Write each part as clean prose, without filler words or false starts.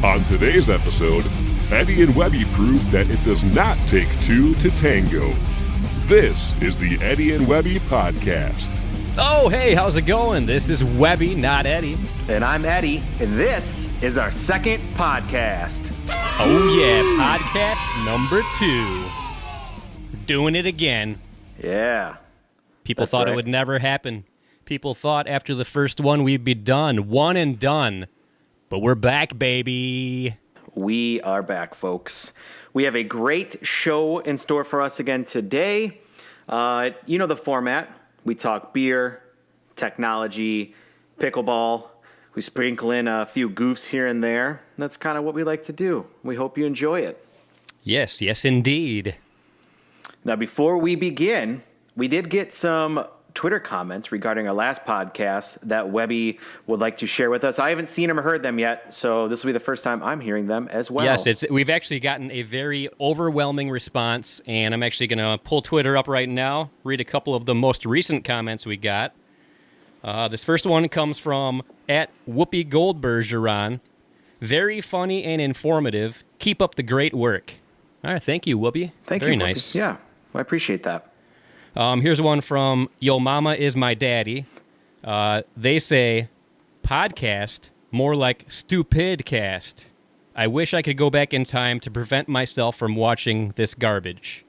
On today's episode, Eddie and Webby prove that it does not take two to tango. This is the Eddie and Webby podcast. Oh, hey, how's it going? This is Webby, not Eddie. And I'm Eddie, and this is our second podcast. Oh, yeah, podcast number 2. Doing it again. Yeah. People thought it would never happen. People thought after the first one we'd be done. One and done. But we're back, baby. We are back, folks. We have a great show in store for us again today. You know the format. We talk beer, technology, pickleball. We sprinkle in a few goofs here and there. That's kind of what we like to do. We hope you enjoy it. Yes, indeed. Now, before we begin, we did get some Twitter comments regarding our last podcast that Webby would like to share with us. I haven't seen them or heard them yet, so this will be the first time I'm hearing them as well. Yes, we've actually gotten a very overwhelming response, and I'm actually going to pull Twitter up right now, read a couple of the most recent comments we got. This first one comes from @WhoopiGoldbergeron. Very funny and informative. Keep up the great work. All right, thank you, Whoopi. Thank you, Very Whoopi. nice. Yeah, I appreciate that. Here's one from Yo Mama Is My Daddy. They say, podcast, more like stupidcast. I wish I could go back in time to prevent myself from watching this garbage.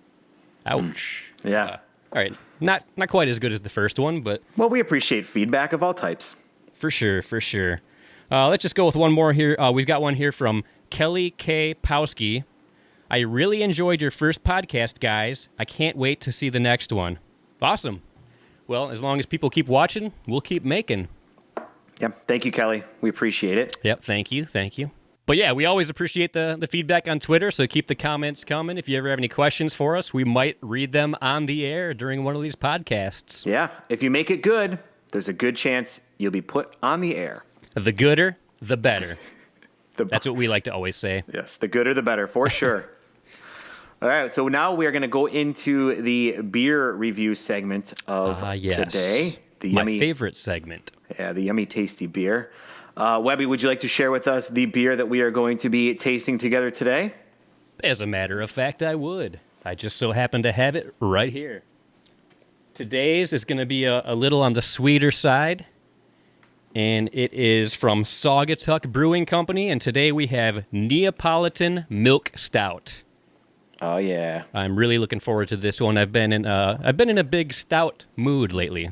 Ouch. Yeah. All right, not quite as good as the first one, but... Well, we appreciate feedback of all types. For sure. Let's just go with one more here. We've got one here from Kelly K. Powski. I really enjoyed your first podcast, guys. I can't wait to see the next one. Awesome. Well, as long as people keep watching, we'll keep making. Yep. Thank you, Kelly. We appreciate it. Yep, thank you. But yeah, we always appreciate the feedback on Twitter, so keep the comments coming. If you ever have any questions for us, we might read them on the air during one of these podcasts. Yeah. If you make it good, there's a good chance you'll be put on the air. The gooder, the better. That's what we like to always say. Yes, the gooder, the better, for sure. All right, so now we are going to go into the beer review segment of today. My favorite segment. Yeah, the yummy, tasty beer. Webby, would you like to share with us the beer that we are going to be tasting together today? As a matter of fact, I would. I just so happen to have it right here. Today's is going to be a little on the sweeter side, and it is from Saugatuck Brewing Company, and today we have Neapolitan Milk Stout. Oh yeah, I'm really looking forward to this one. I've been in a big stout mood lately.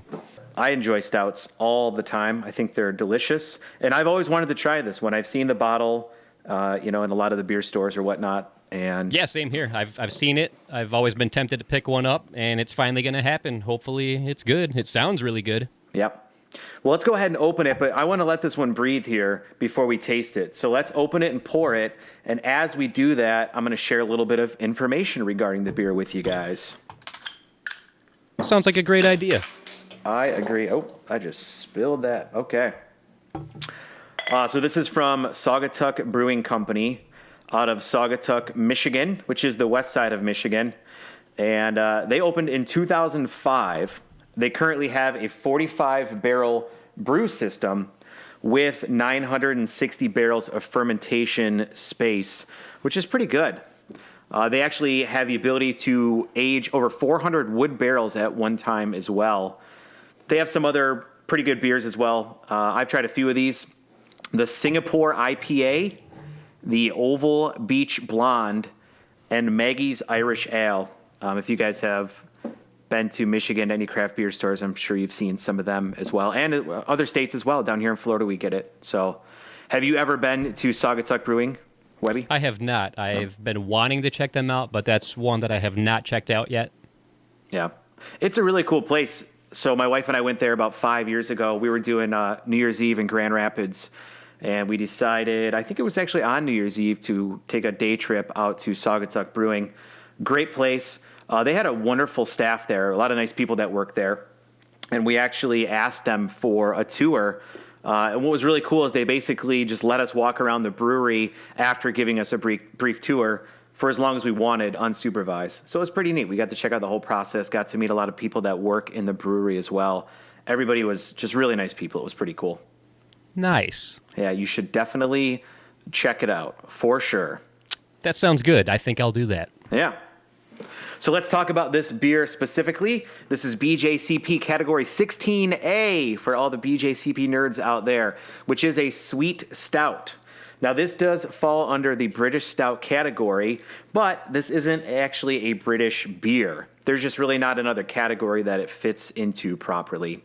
I enjoy stouts all the time. I think they're delicious, and I've always wanted to try this one. I've seen the bottle, in a lot of the beer stores or whatnot, and yeah, same here. I've seen it. I've always been tempted to pick one up, and it's finally going to happen. Hopefully, it's good. It sounds really good. Yep. Well, let's go ahead and open it, but I want to let this one breathe here before we taste it. So let's open it and pour it, and as we do that, I'm going to share a little bit of information regarding the beer with you guys. Sounds like a great idea. I agree. Oh, I just spilled that. Okay. So this is from Saugatuck Brewing Company out of Saugatuck, Michigan, which is the west side of Michigan, and they opened in 2005. They currently have a 45-barrel brew system with 960 barrels of fermentation space, which is pretty good. They actually have the ability to age over 400 wood barrels at one time as well. They have some other pretty good beers as well. I've tried a few of these. The Singapore IPA, the Oval Beach Blonde, and Maggie's Irish Ale. If you guys have been to Michigan, any craft beer stores, I'm sure you've seen some of them as well. And other states as well. Down here in Florida, we get it. So have you ever been to Saugatuck Brewing, Webby? I have not. I've been wanting to check them out, but that's one that I have not checked out yet. Yeah. It's a really cool place. So my wife and I went there about 5 years ago. We were doing New Year's Eve in Grand Rapids, and we decided, I think it was actually on New Year's Eve, to take a day trip out to Saugatuck Brewing. Great place. They had a wonderful staff there, a lot of nice people that work there. And we actually asked them for a tour. And what was really cool is they basically just let us walk around the brewery after giving us a brief tour for as long as we wanted, unsupervised. So it was pretty neat. We got to check out the whole process, got to meet a lot of people that work in the brewery as well. Everybody was just really nice people. It was pretty cool. Nice. Yeah, you should definitely check it out for sure. That sounds good. I think I'll do that. Yeah. So let's talk about this beer specifically. This is BJCP category 16A for all the BJCP nerds out there, which is a sweet stout. Now, this does fall under the British stout category, but this isn't actually a British beer. There's just really not another category that it fits into properly.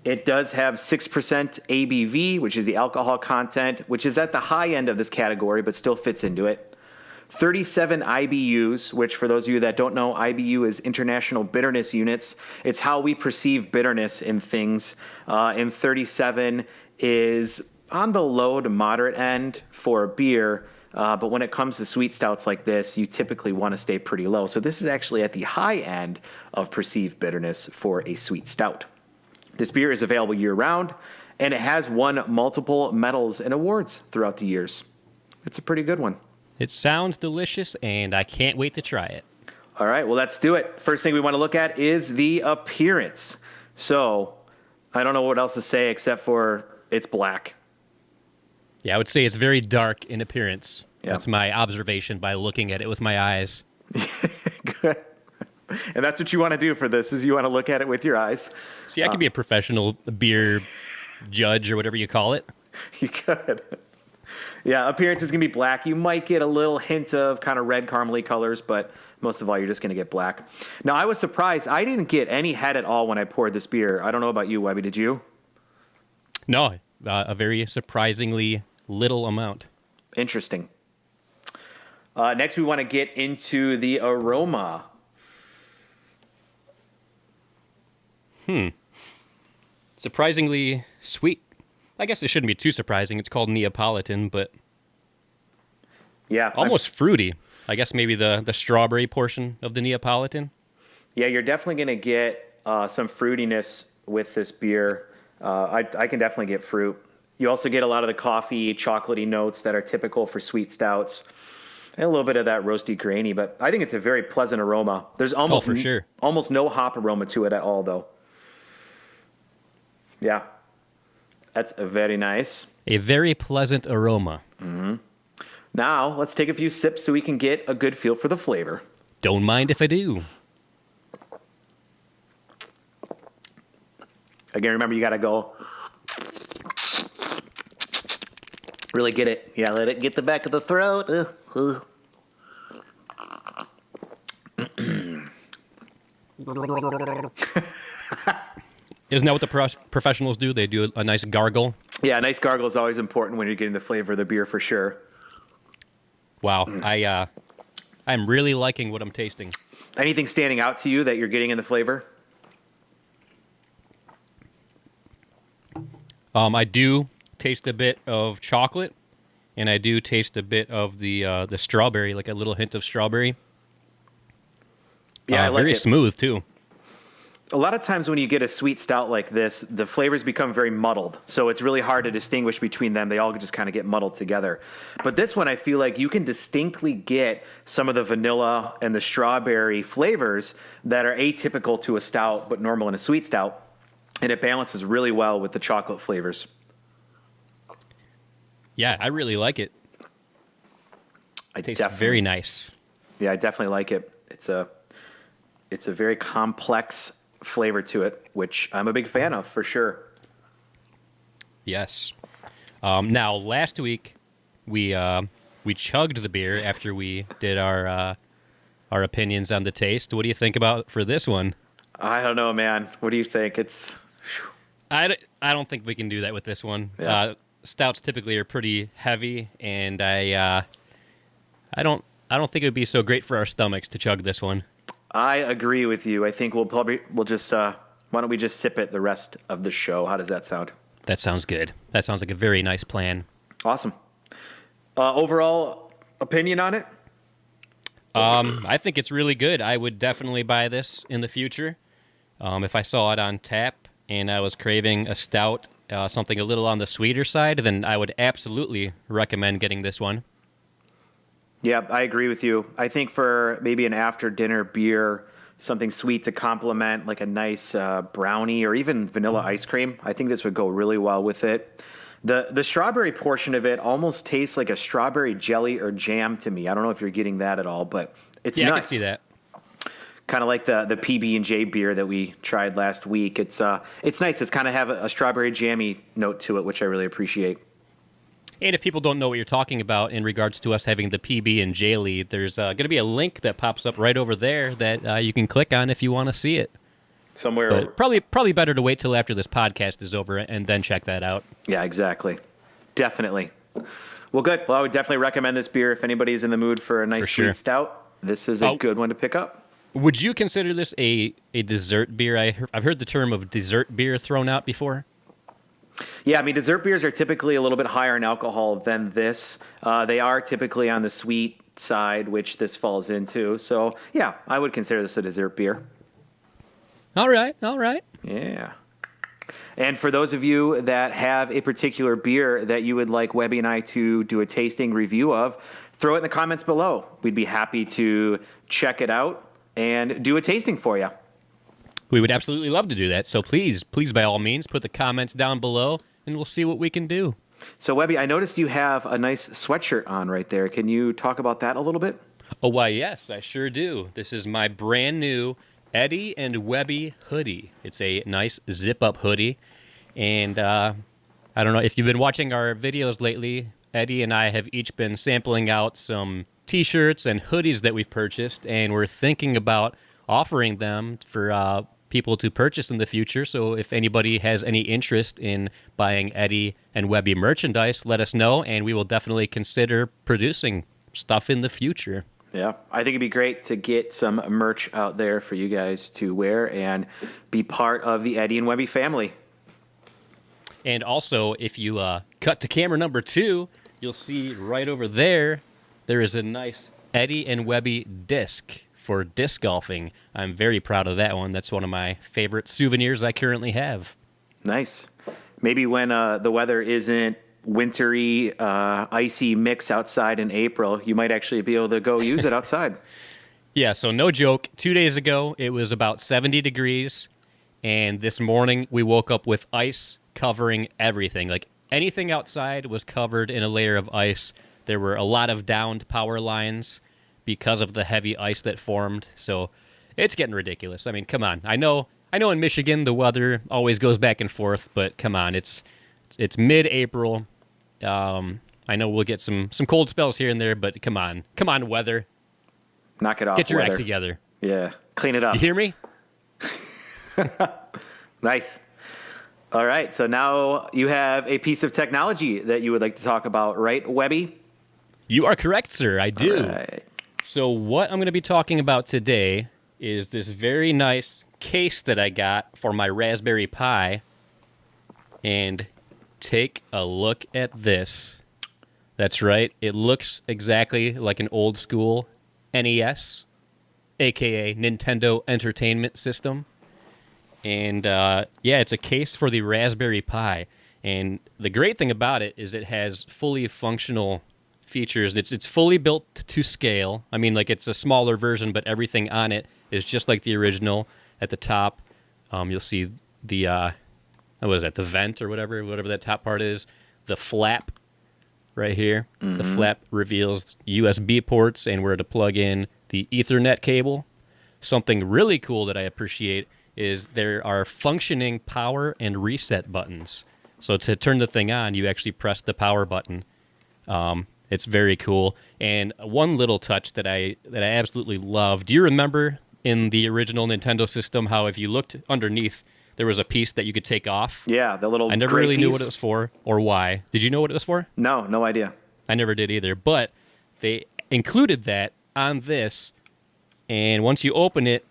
It does have 6% ABV, which is the alcohol content, which is at the high end of this category, but still fits into it. 37 IBUs, which for those of you that don't know, IBU is International Bitterness Units. It's how we perceive bitterness in things. And 37 is on the low to moderate end for a beer. But when it comes to sweet stouts like this, you typically want to stay pretty low. So this is actually at the high end of perceived bitterness for a sweet stout. This beer is available year-round, and it has won multiple medals and awards throughout the years. It's a pretty good one. It sounds delicious, and I can't wait to try it. All right, well, let's do it. First thing we want to look at is the appearance. So I don't know what else to say except for it's black. Yeah, I would say it's very dark in appearance. Yeah. That's my observation by looking at it with my eyes. Good. And that's what you want to do for this, is you want to look at it with your eyes. See, I could be a professional beer judge or whatever you call it. You could. Yeah, appearance is going to be black. You might get a little hint of kind of red caramely colors, but most of all, you're just going to get black. Now, I was surprised. I didn't get any head at all when I poured this beer. I don't know about you, Webby. Did you? No, a very surprisingly little amount. Interesting. Next, we want to get into the aroma. Surprisingly sweet. I guess it shouldn't be too surprising. It's called Neapolitan, but Yeah. almost fruity. I guess maybe the strawberry portion of the Neapolitan. Yeah, you're definitely going to get some fruitiness with this beer. I can definitely get fruit. You also get a lot of the coffee, chocolatey notes that are typical for sweet stouts, and a little bit of that roasty, grainy. But I think it's a very pleasant aroma. There's almost for sure. almost no hop aroma to it at all, though. Yeah, that's very nice. A very pleasant aroma. Now let's take a few sips so we can get a good feel for the flavor. Don't mind if I do. Again, remember, you got to go really get it. Yeah, let it get the back of the throat. Isn't that what the professionals do? They do a nice gargle. Yeah, a nice gargle is always important when you're getting the flavor of the beer for sure. Wow, I'm really liking what I'm tasting. Anything standing out to you that you're getting in the flavor? I do taste a bit of chocolate, and I do taste a bit of the strawberry, like a little hint of strawberry. Yeah, I like very it. smooth too. A lot of times when you get a sweet stout like this, the flavors become very muddled. So it's really hard to distinguish between them. They all just kind of get muddled together. But this one, I feel like you can distinctly get some of the vanilla and the strawberry flavors that are atypical to a stout, but normal in a sweet stout. And it balances really well with the chocolate flavors. Yeah, I really like it. It tastes very nice. Yeah, I definitely like it. It's a very complex flavor to it, which I'm a big fan of for sure. Yes. Now, last week we chugged the beer after we did our opinions on the taste. What do you think about for this one? I don't know, man. What do you think? I don't think we can do that with this one. Yeah. Stouts typically are pretty heavy, and I don't think it would be so great for our stomachs to chug this one. I agree with you. I think we'll just why don't we just sip it the rest of the show? How does that sound? That sounds good. That sounds like a very nice plan. Awesome. Overall opinion on it? I think it's really good. I would definitely buy this in the future. If I saw it on tap and I was craving a stout, something a little on the sweeter side, then I would absolutely recommend getting this one. Yeah, I agree with you. I think for maybe an after-dinner beer, something sweet to complement, like a nice brownie or even vanilla ice cream, I think this would go really well with it. The strawberry portion of it almost tastes like a strawberry jelly or jam to me. I don't know if you're getting that at all, but it's nice. I can see that. Kind of like the PB&J beer that we tried last week. It's nice. It's kind of have a strawberry jammy note to it, which I really appreciate. And if people don't know what you're talking about in regards to us having the PB&J lead, there's going to be a link that pops up right over there that you can click on if you want to see it. Somewhere. But probably better to wait till after this podcast is over and then check that out. Yeah, exactly. Definitely. Well, good. Well, I would definitely recommend this beer if anybody's in the mood for a nice sweet stout. This is a good one to pick up. Would you consider this a dessert beer? I've heard the term of dessert beer thrown out before. Yeah, I mean, dessert beers are typically a little bit higher in alcohol than this. They are typically on the sweet side, which this falls into. So, yeah, I would consider this a dessert beer. All right. Yeah. And for those of you that have a particular beer that you would like Webby and I to do a tasting review of, throw it in the comments below. We'd be happy to check it out and do a tasting for you. We would absolutely love to do that. So please, by all means, put the comments down below, and we'll see what we can do. So, Webby, I noticed you have a nice sweatshirt on right there. Can you talk about that a little bit? Oh, why, yes, I sure do. This is my brand new Eddie and Webby hoodie. It's a nice zip-up hoodie. And I don't know, if you've been watching our videos lately, Eddie and I have each been sampling out some T-shirts and hoodies that we've purchased, and we're thinking about offering them for people to purchase in the future. So if anybody has any interest in buying Eddie and Webby merchandise, let us know, and we will definitely consider producing stuff in the future. Yeah, I think it'd be great to get some merch out there for you guys to wear and be part of the Eddie and Webby family. And also, if you cut to camera number 2, you'll see right over there, there is a nice Eddie and Webby disc for disc golfing. I'm very proud of that one. That's one of my favorite souvenirs I currently have. Nice. Maybe when the weather isn't wintry, icy mix outside in April, you might actually be able to go use it outside. Yeah, so no joke. 2 days ago, it was about 70 degrees, and this morning we woke up with ice covering everything. Like, anything outside was covered in a layer of ice. There were a lot of downed power lines because of the heavy ice that formed. So it's getting ridiculous. I mean, come on. I know in Michigan the weather always goes back and forth, but come on. It's mid-April. I know we'll get some cold spells here and there, but come on. Come on, weather. Knock it off, Get your weather. act together. Yeah, clean it up. You hear me? Nice. All right, so now you have a piece of technology that you would like to talk about, right, Webby? You are correct, sir. I do. All right. So what I'm going to be talking about today is this very nice case that I got for my Raspberry Pi. And take a look at this. That's right. It looks exactly like an old school NES, a.k.a. Nintendo Entertainment System. And, yeah, it's a case for the Raspberry Pi. And the great thing about it is it has fully functional features. It's fully built to scale. I mean, like, it's a smaller version, but everything on it is just like the original. At the top, you'll see the, what is that, the vent or whatever that top part is. The flap right here. Mm-hmm. The flap reveals USB ports and where to plug in the Ethernet cable. Something really cool that I appreciate is there are functioning power and reset buttons. So to turn the thing on, you actually press the power button. It's very cool. And one little touch that I absolutely love. Do you remember in the original Nintendo system how if you looked underneath, there was a piece that you could take off? Yeah, the little I never really knew what it was for or why. Did you know what it was for? No idea. I never did either. But they included that on this, and once you open it,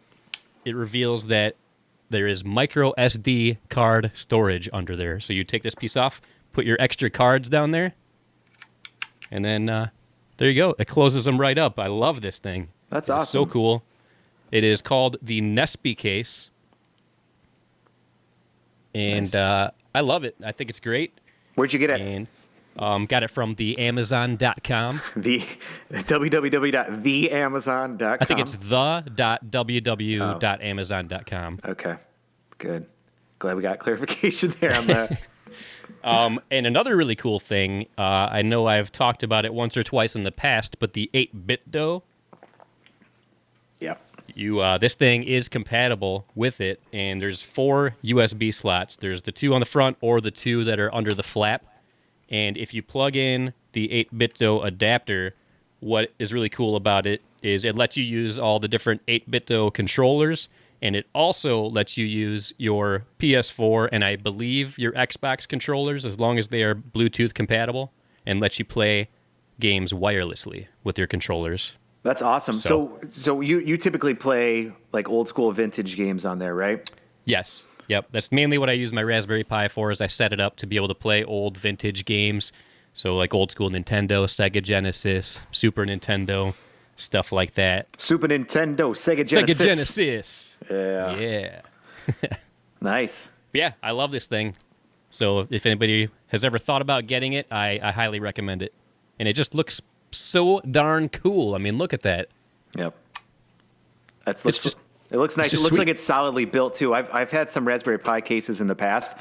it reveals that there is micro SD card storage under there. So you take this piece off, put your extra cards down there, and then there you go. It closes them right up. I love this thing. That's awesome. awesome. So cool. It is called the NesPi Case. And nice. I love it. I think it's great. Where'd you get it? And got it from the Amazon.com. The www.theamazon.com. I think it's the.www.amazon.com. Okay, good. Glad we got clarification there on that. And another really cool thing, I know I've talked about it once or twice in the past, but the 8-bit dough. Yep. This thing is compatible with it, and there's 4 USB slots. There's the 2 on the front or the 2 that are under the flap. And if you plug in the 8-bit dough adapter, what is really cool about it is it lets you use all the different 8-bit dough controllers, and it also lets you use your PS4 and I believe your Xbox controllers as long as they are Bluetooth compatible, and lets you play games wirelessly with your controllers. That's awesome. So you typically play like old school vintage games on there, right? Yes. Yep. That's mainly what I use my Raspberry Pi for, is I set it up to be able to play old vintage games. So like old school Nintendo, Sega Genesis, Super Nintendo, stuff like that. Super Nintendo, Sega Genesis. Sega Genesis. Yeah. Yeah. Nice. Yeah, I love this thing. So if anybody has ever thought about getting it, I highly recommend it. And it just looks so darn cool. I mean, look at that. Yep. It looks nice. It looks sweet. like it's solidly built too. I've had some Raspberry Pi cases in the past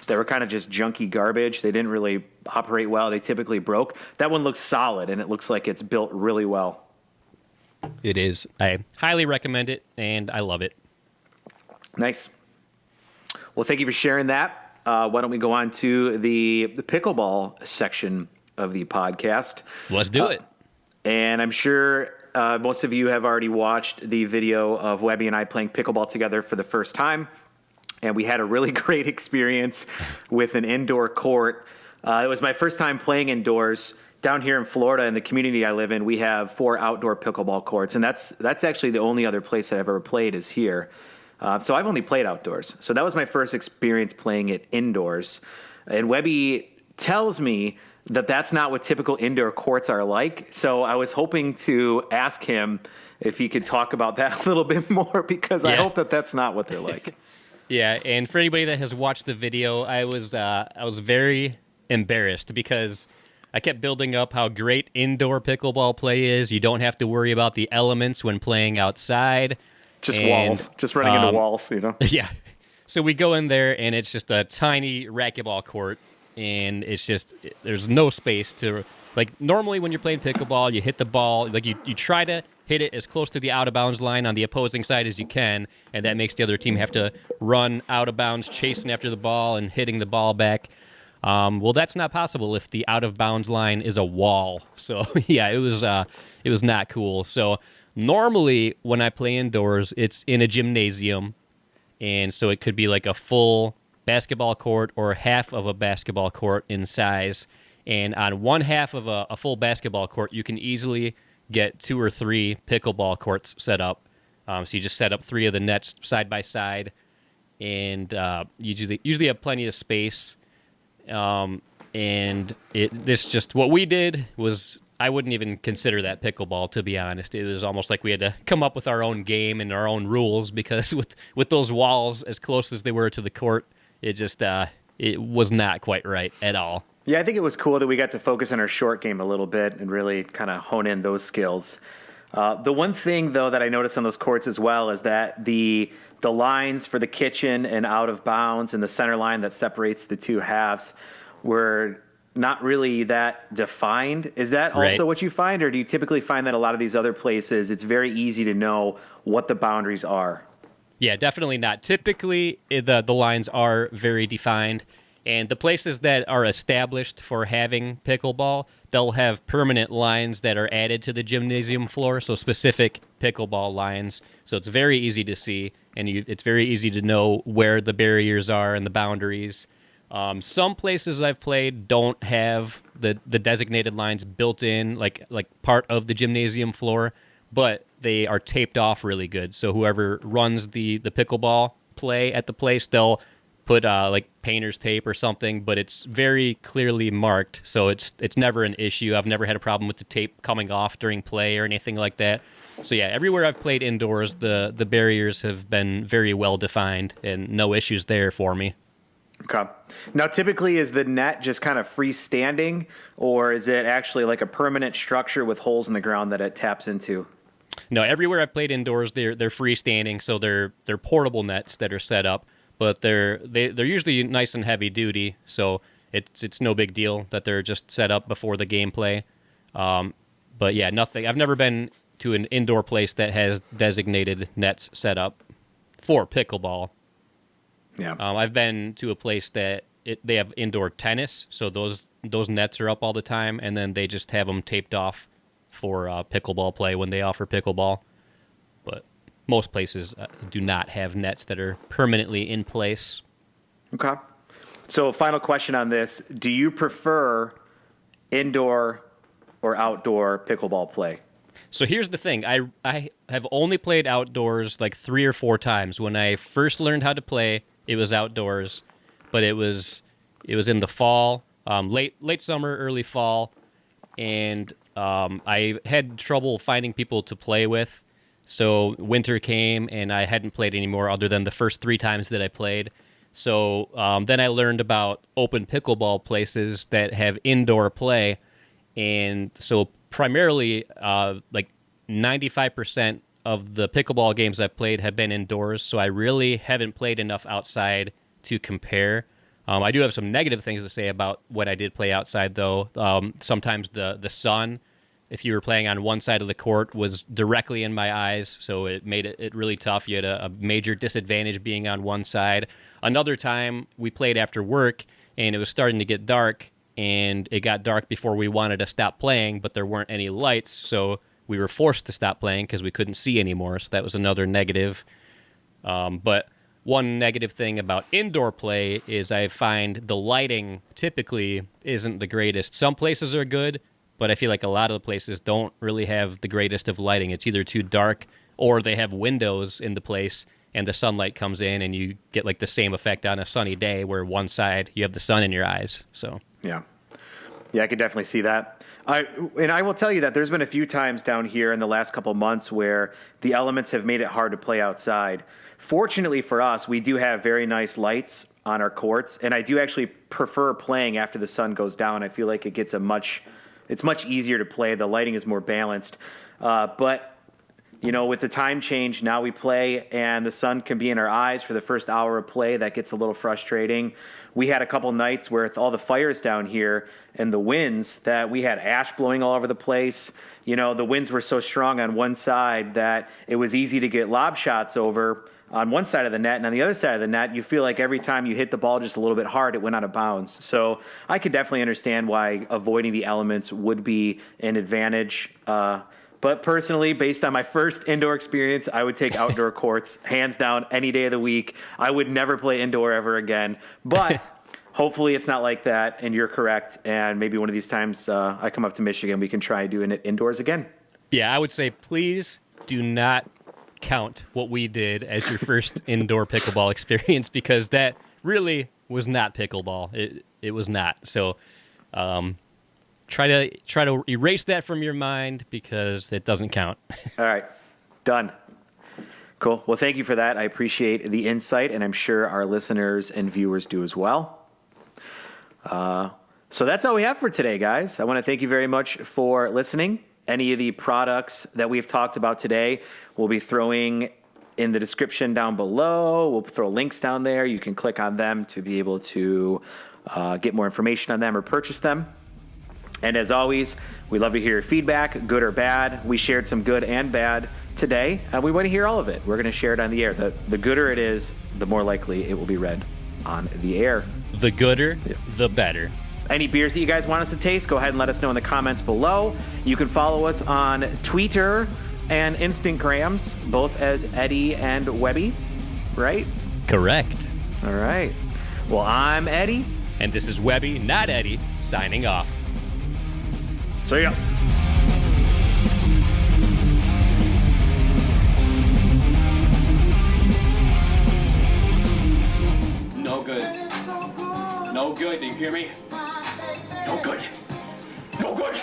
that were kind of just junky garbage. They didn't really operate well. They typically broke. That one looks solid, and it looks like it's built really well. It is. I highly recommend it, and I love it. Nice. Well, thank you for sharing that. Why don't we go on to the pickleball section of the podcast? Let's do it. And I'm sure most of you have already watched the video of Webby and I playing pickleball together for the first time. And we had a really great experience with an indoor court. It was my first time playing indoors. Down here in Florida, in the community I live in, we have 4 outdoor pickleball courts. And that's actually the only other place that I've ever played is here. So I've only played outdoors. So that was my first experience playing it indoors. And Webby tells me that that's not what typical indoor courts are like. So I was hoping to ask him if he could talk about that a little bit more, because I hope that that's not what they're like. Yeah, and for anybody that has watched the video, I was very embarrassed because I kept building up how great indoor pickleball play is. You don't have to worry about the elements when playing outside. Just walls, just running into walls, you know? Yeah. So we go in there, and it's just a tiny racquetball court, and it's just, there's no space to, like, normally when you're playing pickleball, you hit the ball, like, you try to hit it as close to the out-of-bounds line on the opposing side as you can, and that makes the other team have to run out of bounds, chasing after the ball and hitting the ball back. Well, that's not possible if the out-of-bounds line is a wall. So, yeah, it was not cool. So normally when I play indoors, it's in a gymnasium, and so it could be like a full basketball court or half of a basketball court in size. And on one half of a full basketball court, you can easily get 2 or 3 pickleball courts set up. So you just set up 3 of the nets side by side, and you usually have plenty of space. And what we did was, I wouldn't even consider that pickleball, to be honest. It was almost like we had to come up with our own game and our own rules, because with those walls as close as they were to the court, it was not quite right at all. Yeah, I think it was cool that we got to focus on our short game a little bit and really kind of hone in those skills. The one thing, though, that I noticed on those courts as well is that the lines for the kitchen and out of bounds and the center line that separates the 2 halves were not really that defined. Is that also what you find, or do you typically find that a lot of these other places, it's very easy to know what the boundaries are? Yeah, definitely not. Typically, the lines are very defined. And the places that are established for having pickleball, they'll have permanent lines that are added to the gymnasium floor, so specific pickleball lines. So it's very easy to see, and it's very easy to know where the barriers are and the boundaries. Some places I've played don't have the designated lines built in, like part of the gymnasium floor, but they are taped off really good. So whoever runs the pickleball play at the place, they'll put like painter's tape or something, but it's very clearly marked, so it's never an issue. I've never had a problem with the tape coming off during play or anything like that. So yeah, everywhere I've played indoors, the barriers have been very well defined and no issues there for me. Okay. Now, typically, is the net just kind of freestanding, or is it actually like a permanent structure with holes in the ground that it taps into? No, everywhere I've played indoors, they're freestanding, so they're portable nets that are set up. But they're usually nice and heavy duty, so it's no big deal that they're just set up before the gameplay. But yeah, nothing. I've never been to an indoor place that has designated nets set up for pickleball. Yeah. I've been to a place that they have indoor tennis, so those nets are up all the time, and then they just have them taped off for pickleball play when they offer pickleball. But most places do not have nets that are permanently in place. Okay. So final question on this. Do you prefer indoor or outdoor pickleball play? So here's the thing. I have only played outdoors like 3 or 4 times. When I first learned how to play, it was outdoors, but it was in the fall, late summer, early fall, and I had trouble finding people to play with. So winter came, and I hadn't played anymore other than the first 3 times that I played. So then I learned about open pickleball places that have indoor play, and so primarily like 95% of the pickleball games I've played have been indoors, so I really haven't played enough outside to compare. I do have some negative things to say about what I did play outside, though. Sometimes the sun, if you were playing on one side of the court, was directly in my eyes, so it made it really tough. You had a major disadvantage being on one side. Another time, we played after work, and it was starting to get dark, and it got dark before we wanted to stop playing, but there weren't any lights, so we were forced to stop playing because we couldn't see anymore, so that was another negative. But one negative thing about indoor play is I find the lighting typically isn't the greatest. Some places are good, but I feel like a lot of the places don't really have the greatest of lighting. It's either too dark or they have windows in the place and the sunlight comes in and you get like the same effect on a sunny day where one side you have the sun in your eyes. So yeah, I could definitely see that. I will tell you that there's been a few times down here in the last couple months where the elements have made it hard to play outside. Fortunately for us, we do have very nice lights on our courts, and I do actually prefer playing after the sun goes down. I feel like it gets it's much easier to play. The lighting is more balanced. But you know, with the time change, now we play and the sun can be in our eyes for the first hour of play. That gets a little frustrating. We had a couple nights where with all the fires down here and the winds that we had ash blowing all over the place. You know, the winds were so strong on one side that it was easy to get lob shots over on one side of the net, and on the other side of the net, you feel like every time you hit the ball just a little bit hard, it went out of bounds. So I could definitely understand why avoiding the elements would be an advantage. But personally, based on my first indoor experience, I would take outdoor courts, hands down, any day of the week. I would never play indoor ever again. But hopefully it's not like that, and you're correct. And maybe one of these times I come up to Michigan, we can try doing it indoors again. yeah, I would say please do not count what we did as your first indoor pickleball experience, because that really was not pickleball. It was not. So try to erase that from your mind because it doesn't count. All right. Done. Cool. Well, thank you for that. I appreciate the insight, and I'm sure our listeners and viewers do as well. So that's all we have for today, guys. I want to thank you very much for listening. Any of the products that we've talked about today, we'll be throwing in the description down below. We'll throw links down there. You can click on them to be able to get more information on them or purchase them. And as always, we love to hear your feedback, good or bad. We shared some good and bad today, and we want to hear all of it. We're going to share it on the air. The gooder it is, the more likely it will be read on the air. The gooder, the better. Any beers that you guys want us to taste, go ahead and let us know in the comments below. You can follow us on Twitter and Instagrams, both as Eddie and Webby, right? Correct. All right. Well, I'm Eddie. And this is Webby, not Eddie, signing off. See ya. No good. No good. Do you hear me? No good. No good.